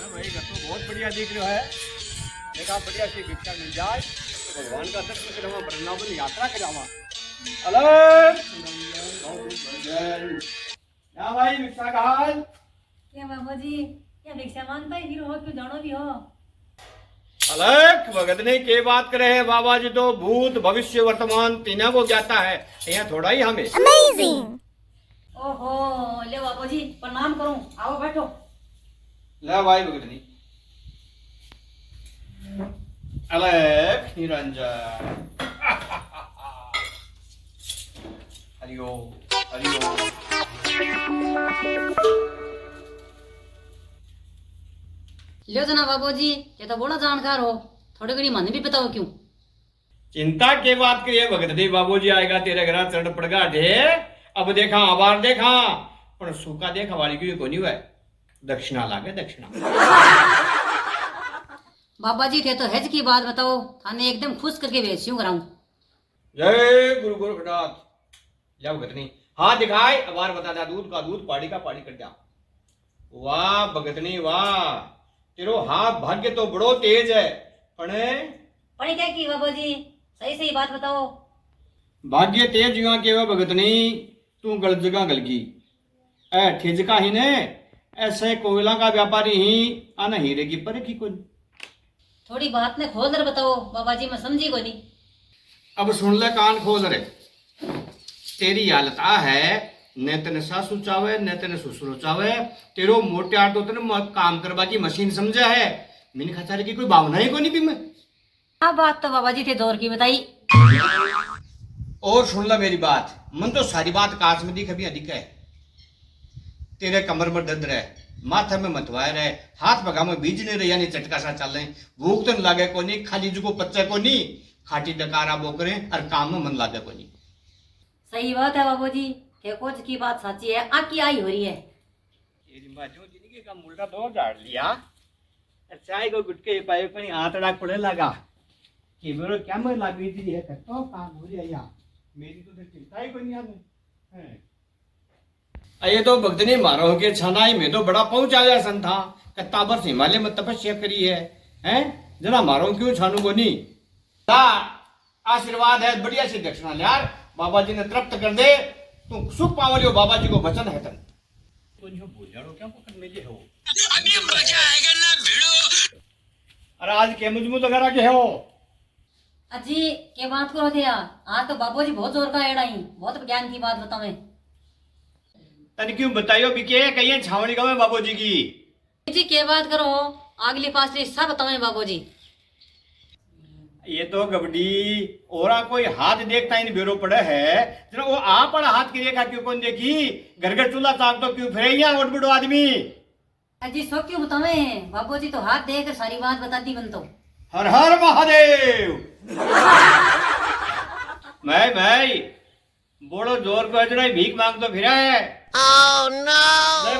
भाई घर तो बहुत बढ़िया दिख रहा है। देखा बढ़िया सी भिक्षा मिल जाए तो भगवान का दर्शन करावा, वृंदावन यात्रा करावा। अलग क्या भाई भिक्षा का हाल? क्या बाबा जी क्या भिक्षा मांगता ही हो क्यों जानो भी हो? अलग भगत ने के बात करे है बाबा जी, तो भूत भविष्य वर्तमान तीनों को ज्ञाता है, यहाँ थोड़ा ही हमें। Amazing! ओहो ले बाबा जी प्रणाम करूं, आओ बैठो। ले भाई भगत नहीं अलग निरंजन हरिओ हरिओ। लियो जना बाबू जी ये तो बड़ा जानकार हो, थोड़ी घड़ी मन भी बताओ क्यों? चिंता के बात करिए भगत जी, बाबू जी आएगा तेरे घर चढ़ पड़गा ढेर। अब देखा आबार देखा पर सूखा देखा वाली क्यों को नहीं हुआ, दक्षिणा लागे दक्षिणा। बाबा जी थे तो हेज की बात बताओ, थाने एकदम खुश करके भेज कराऊं। जय गुरु गोरखनाथ। जब भगत नहीं हाथ दिखाए अबार बता दा, दूध का दूध पाड़ी का पाड़ी कर जा। वाह भगतनी वाह, तेरो हाथ भाग्य तो बड़ो तेज है। पढ़ी क्या की बाबा जी, सही सही बात बताओ। भाग्य तेज युवा के वह भगतनी, तू गलत जगह गलगी ऐ ठिजका ही ने, ऐसे कोयला का व्यापारी ही आना हीरे की पर की कोई। थोड़ी बात ने खोल कर बताओ बाबा जी, मैं समझी को नहीं। अब सुन ले कान खोल रे, तेरी हालत आ है न तेने सासू चावे न तेने ससुर चावे, तेरो मोटे आटो तेने काम करवा की मशीन समझा है, मैंने खचारे की कोई भावना ही को नहीं भी मैं। हाँ बात तो बाबा जी थे जोर की बताई। और सुन ला मेरी बात, मन तो सारी बात काश में दिख अभी अधिक है। तेरे कमर में दर्द रहे, माथे में मतवाए रहे, हाथ पगा में बीज नहीं रहे, यानी चटका सा चल रहे, भूख तो लागे को नहीं, खाली जुको पच्चे को नहीं, खाटी डकारा बोकरे और काम में मन लागे को नहीं। सही बात है बाबू जी, ठेकोच की बात सच्ची है, आकी आई हो रही है। तेरी बाजू जिंदगी का मुल्टा दो झाड़ लिया, चाय को गुटके पाए पर आतड़ा पड़े लगा कि मेरे क्या मैं लगी थी है करता काम हो जाएगा, मेरी तो चिंता ही कोई नहीं है। ये तो भक्तनी मारो के छनाई में तो बड़ा पहुंच आ गया संथा, कत्ता बरस हिमालय में तपस्या करी है, हैं जरा मारो क्यों छानू को नहीं। आशीर्वाद है बढ़िया सी दक्षिणा यार, बाबा जी ने तृप्त कर दे, तू सुख पाव लियो, बाबा जी को वचन है तन। तो जो बोलो क्या पकड़ में ले हो, अभी मजा आएगा ना भिड़ो। अरे आज के मुझ मुझ वगैरह के हो अजी के बात करो थे यार, आज तो बाबू जी बहुत जोर का एड़ा ही, बहुत ज्ञान की बात बताओ। तन क्यों बताइयो बिके कहीं छावनी का बाबू जी की जी के बात करो, अगली पासली सब बताओ बाबू जी। ये तो गबडी ओरा कोई हाथ देखता ही नहीं बेरो पड़े है, जरा वो आ पड़ा हाथ की देखा क्यों कौन देखी, घर घर चूल्हा ताक तो क्यों फिरे यहाँ उठ बिड़ो आदमी। अजी सो क्यों बतावे, बाबू जी तो हाथ देख सारी बात बताती बन तो। हर हर महादेव। मैं बोलो जोर को अजरा भीख मांग तो फिरा है। Oh no!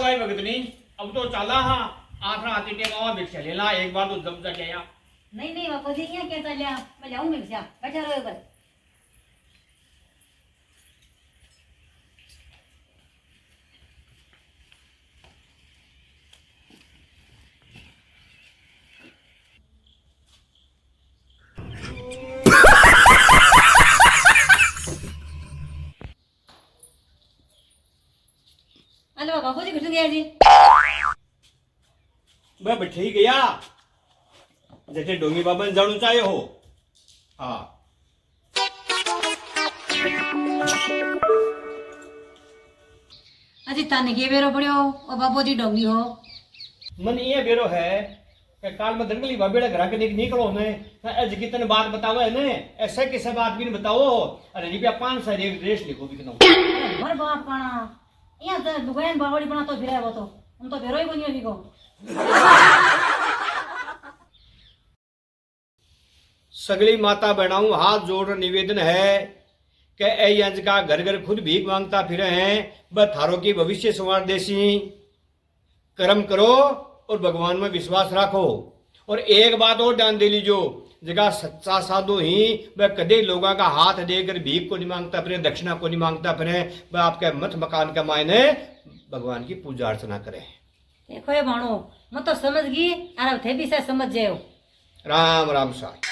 भाई भगतनी अब तो चला हाँ, आखरा हाथी टेका भिक्षा ले ला, एक बार तो जब जा गया। नहीं नहीं बाबू जी यहाँ क्या चलिया, मैं जाऊंगी भिक्षा, बैठा रहो ऊपर। हेलो बाबू जी कुछ गया जी? मैं बैठे ही गया जैसे डोंगी बाबा ने जाणू चाहे हो। हाँ अजी ताने के बेरो पड़ियो और बाबू जी डोंगी हो। मन ये बेरो है कि काल में दंगली बाबेड़ा घर के निकलो ने आज की तने बात बताओ है ने, ऐसे किसे बात भी नहीं बताओ। अरे रुपया 500 एक ड्रेस लिखो भी कितना मर बाप काना यहाँ तो दुकान बावड़ी बना तो फिरा है, वो तो हम तो बेरो ही बनियो अभी को। सगली माता बहनाऊ हाथ जोड़ निवेदन है कि ऐ अंज का घर घर खुद भीख मांगता फिरे हैं, बस थारों की भविष्य संवार देसी कर्म करो और भगवान में विश्वास रखो। और एक बात और ध्यान दे लीजो, जगह सच्चा साधु ही वह कदे लोगों का हाथ देकर भीख को नहीं मांगता फिर, दक्षिणा को नहीं मांगता फिर, वह आपके मठ मकान के मायने भगवान की पूजा अर्चना करे। देखो ये भाणो मैं तो समझ गई, अरे थे भी से समझ जाओ। राम राम साहब।